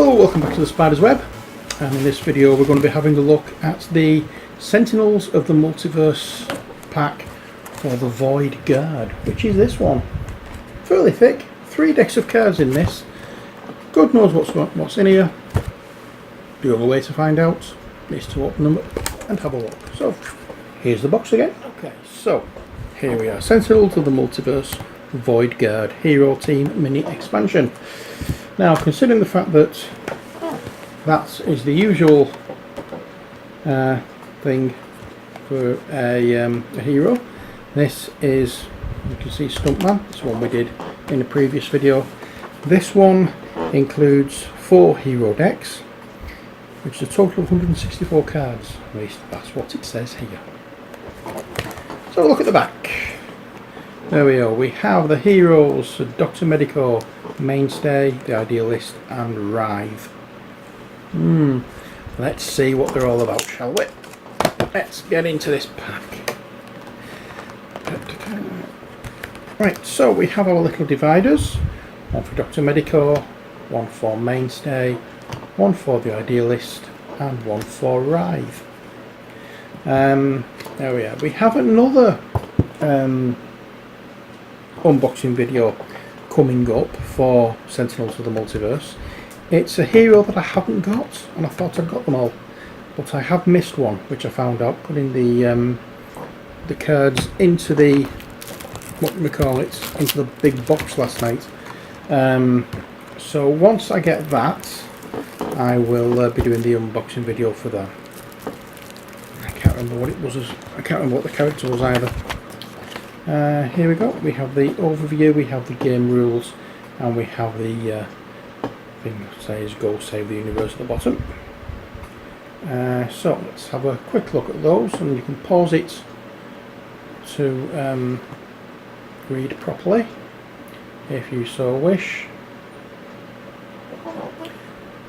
Hello, welcome back to the Spider's Web, and in this video we're going to be having a look at the Sentinels of the Multiverse pack for the Void Guard, which is this one. Fairly thick, 3 decks of cards in this. God knows what's in here. The only way to find out is to open them up and have a look. So here's the box again. Okay, so here we are, Sentinels of the Multiverse Void Guard Hero Team Mini Expansion. Now, considering the fact that that is the usual thing for a hero, this is, you can see, Stuntman. It's one we did in the previous video. This one includes 4 hero decks, which is a total of 164 cards. At least that's what it says here. So look at the back. There we are. We have the heroes: Dr. Medico, Mainstay, the Idealist, and Writhe. Let's see what they're all about, shall we? Let's get into this pack. Right, so we have our little dividers. One for Dr. Medico, one for Mainstay, one for the Idealist, and one for Writhe. There we are. We have another unboxing video coming up for Sentinels of the Multiverse. It's a hero that I haven't got, and I thought I'd got them all, but I have missed one, which I found out putting the cards into the, what do we call it, into the big box last night. So once I get that, I will be doing the unboxing video for that. I can't remember what it was. I can't remember what the character was either. Here we go. We have the overview, we have the game rules, and we have the thing that says "Go Save the Universe" at the bottom. So let's have a quick look at those, and you can pause it to read properly if you so wish.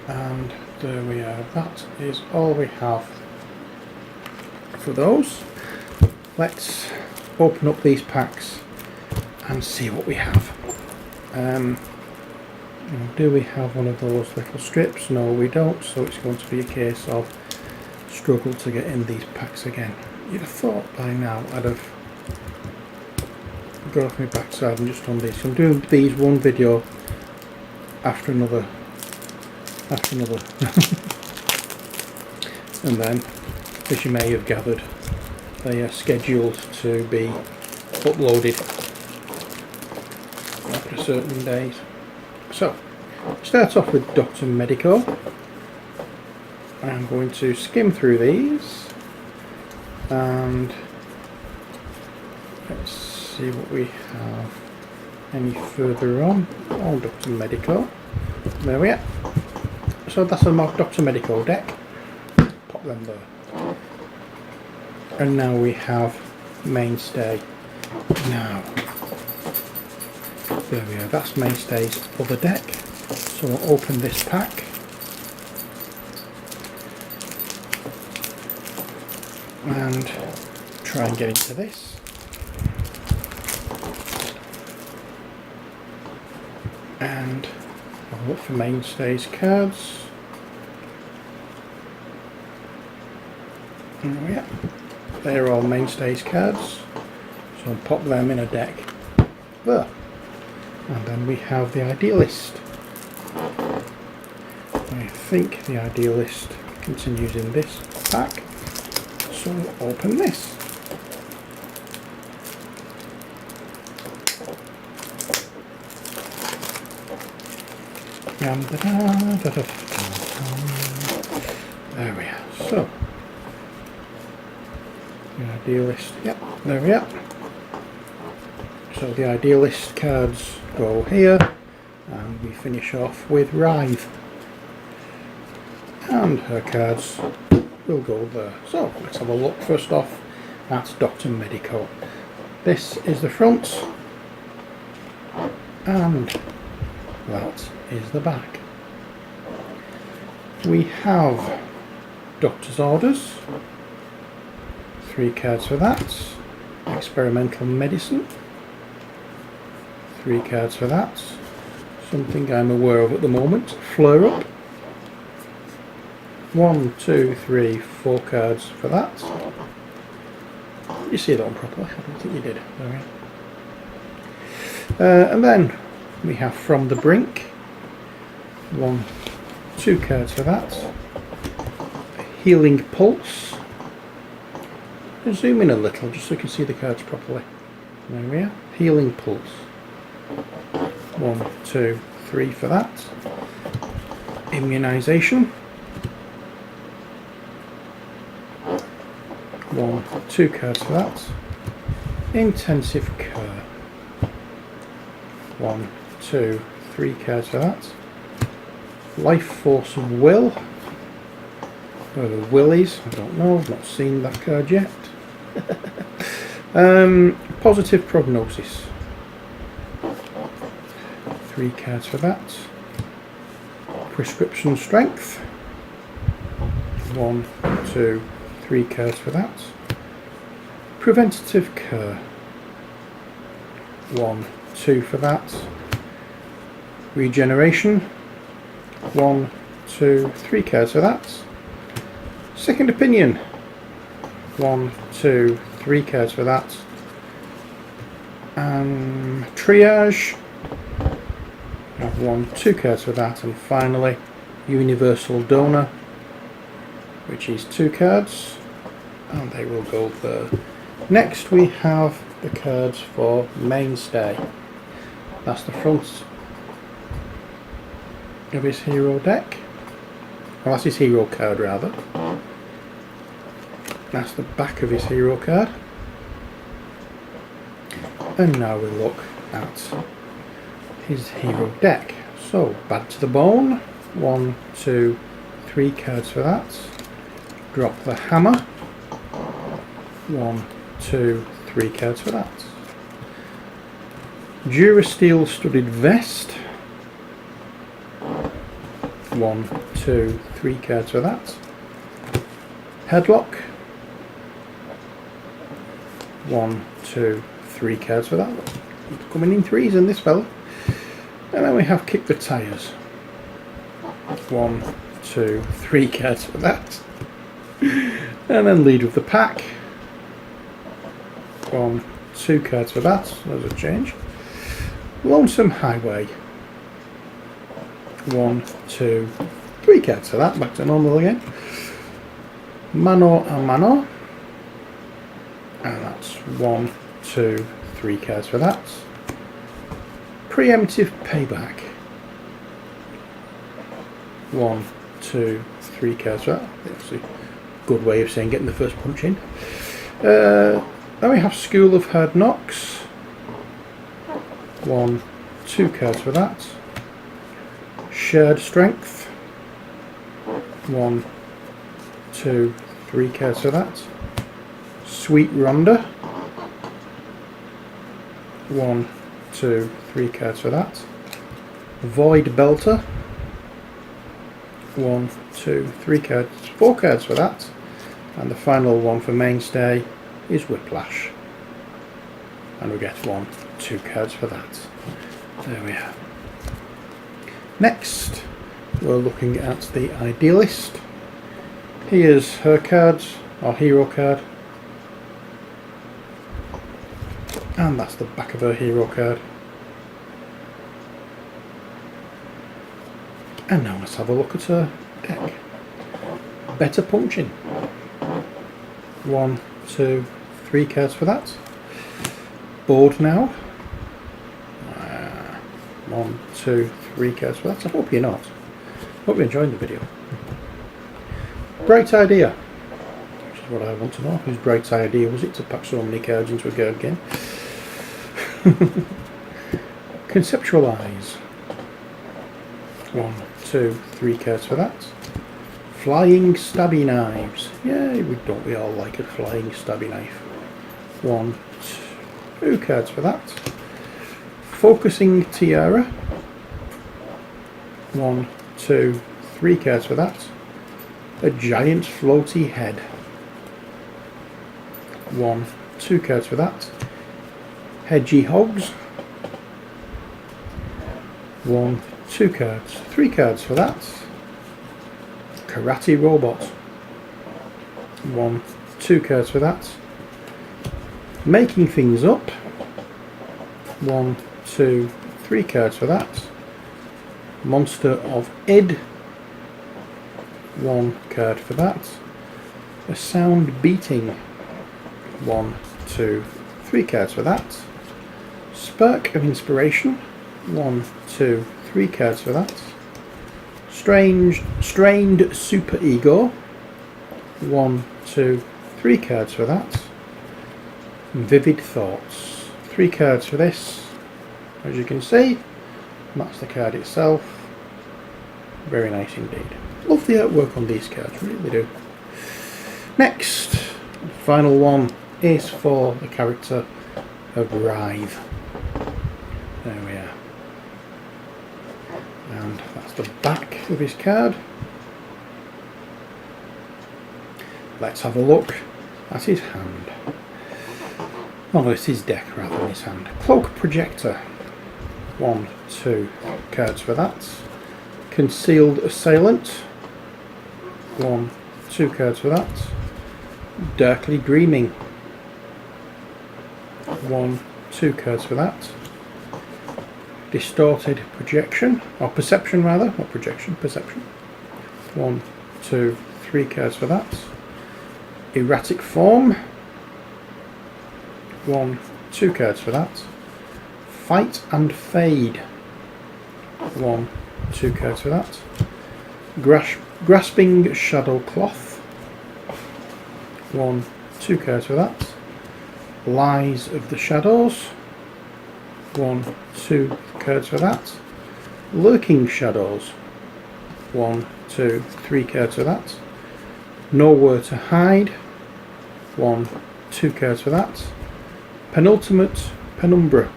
And there we are. That is all we have for those. Let's open up these packs and see what we have. Do we have one of those little strips? No, we don't, so it's going to be a case of struggle to get in these packs again. You'd have thought by now I'd have got off my backside and just done these. I'm doing these one video after another and then, as you may have gathered, they are scheduled to be uploaded after certain days. So, start off with Dr. Medico. I'm going to skim through these and let's see what we have any further on. Oh, Dr. Medico. There we are. So that's a Dr. Medico deck. Pop them there. And now we have Mainstay. Now, there we are, that's Mainstay's other deck. So we'll open this pack. And try and get into this. And I'll look for Mainstay's cards. There we are. They're all Mainstay's cards, so I'll pop them in a deck there. And then we have the Idealist. I think the Idealist continues in this pack, so we'll open this. There we are. So the Idealist, yep, there we are. So the Idealist cards go here, and we finish off with Writhe, and her cards will go there. So let's have a look first off at Dr. Medico. This is the front, and that is the back. We have Doctor's Orders. 3 cards for that. Experimental Medicine. 3 cards for that. Something I'm aware of at the moment. Flare Up. 1, 2, 3, 4 cards for that. You see that one properly? I don't think you did. There. And then we have From the Brink. 1, 2 cards for that. Healing Pulse. I'll zoom in a little just so you can see the cards properly. There we are. Healing Pulse. 1, 2, 3 for that. Immunization. 1, 2 cards for that. Intensive Cure. 1, 2, 3 cards for that. Life Force of Will. Where the will is, I don't know, I've not seen that card yet. Positive Prognosis. 3 cards for that. Prescription Strength. 1, 2, 3 cards for that. Preventative Cure. 1, 2 for that. Regeneration. 1, 2, 3 cards for that. Second Opinion. 1, 2, 3 cards for that. Triage. 1, 2 cards for that. And finally, Universal Donor, which is 2 cards. And they will go there. Next we have the cards for Mainstay. That's the front of his hero deck. Well, that's his hero card rather. That's the back of his hero card. And now we look at his hero deck. So, Bad to the Bone. 1, 2, 3 cards for that. Drop the Hammer. 1, 2, 3 cards for that. Durasteel Studded Vest. 1, 2, 3 cards for that. Headlock. 1, 2, 3 cards for that. It's coming in threes in this fella. And then we have Kick the Tires. 1, 2, 3 cards for that. And then Lead with the Pack. 1, 2 cards for that. There's a change. Lonesome Highway. 1, 2, 3 cards for that. Back to normal again. Mano a Mano. And that's 1, 2, 3 cards for that. Preemptive Payback. 1, 2, 3 cards for that. That's a good way of saying getting the first punch in. Then we have School of Hard Knocks. 1, 2 cards for that. Shared Strength. 1, 2, 3 cards for that. Sweet Rhonda. 1, 2, 3 cards for that. Void Belter. 1, 2, 3 cards, 4 cards for that. And the final one for Mainstay is Whiplash. And we get 1, 2 cards for that. There we are. Next, we're looking at the Idealist. Here's her cards, or hero card. And that's the back of her hero card. And now let's have a look at her deck. Better Punching. 1, 2, 3 cards for that. Bored Now. 1, 2, 3 cards for that. I hope you're not. Hope you're enjoying the video. Bright Idea. Which is what I want to know. Whose bright idea was it to pack so many cards into a card game? Conceptualize. 1, 2, 3 cards for that. Flying Stabby Knives. Yay, don't we all like a flying stabby knife? 1, 2 cards for that. Focusing Tiara. 1, 2, 3 cards for that. A giant floaty head. 1, 2 cards for that. Hedgy Hogs. 1, 2 cards. 3 cards for that. Karate Robot. 1, 2 cards for that. Making Things Up. 1, 2, 3 cards for that. Monster of Id. 1 card for that. A Sound Beating. 1, 2, 3 cards for that. Spark of Inspiration. 1, 2, 3 cards for that. Strained Super Ego. 1, 2, 3 cards for that. Vivid Thoughts. 3 cards for this. As you can see, that's the card itself. Very nice indeed. Love the artwork on these cards, really do. Next, the final one is for the character of Writhe. There we are. And that's the back of his card. Let's have a look at his hand. Oh, it's his deck rather than his hand. Cloak Projector. 1, 2 cards for that. Concealed Assailant. 1, 2 cards for that. Darkly Dreaming. 1, 2 cards for that. Distorted Projection, or Perception rather, not Projection, Perception. 1, 2, 3 cards for that. Erratic Form. 1, 2 cards for that. Fight and Fade. 1, 2 cards for that. Grasping Shadow Cloth. 1, 2 cards for that. Lies of the Shadows. 1, 2 cards for that. Lurking Shadows. 1, 2, 3 cards for that. Nowhere to Hide. 1, 2 cards for that. Penultimate Penumbra.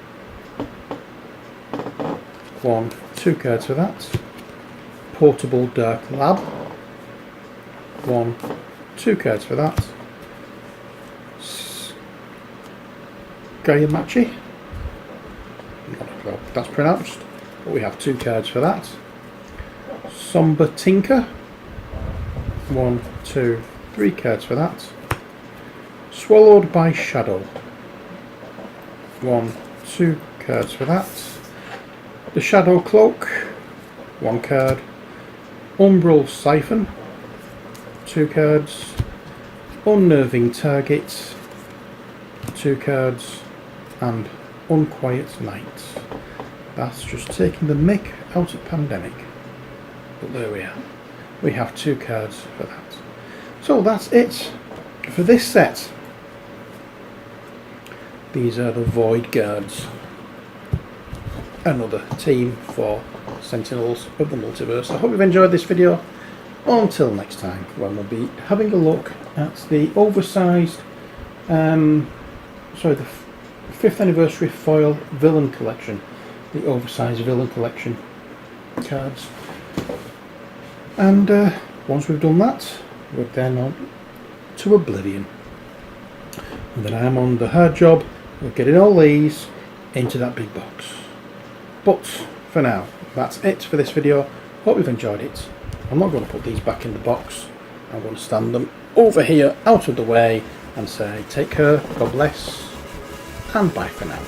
1, 2 cards for that. Portable Dark Lab. 1, 2 cards for that. Gayamachi. Not sure if that's pronounced, but we have 2 cards for that. Somber Tinker. 1, 2, 3 cards for that. Swallowed by Shadow. 1, 2 cards for that. The Shadow Cloak. 1 card. Umbral Siphon. 2 cards. Unnerving Target. 2 cards. And Unquiet Night. That's just taking the mick out of Pandemic. But there we are. We have 2 cards for that. So that's it for this set. These are the Void Guards. Another team for Sentinels of the Multiverse. I hope you've enjoyed this video. Until next time, when we'll be having a look at the oversized, the 5th anniversary foil villain collection, the oversized villain collection cards. And once we've done that, we're then on to Oblivion. And then I'm on the hard job of getting all these into that big box. But for now, that's it for this video. Hope you've enjoyed it. I'm not going to put these back in the box. I'm going to stand them over here out of the way and say take care, God bless, and bye for now.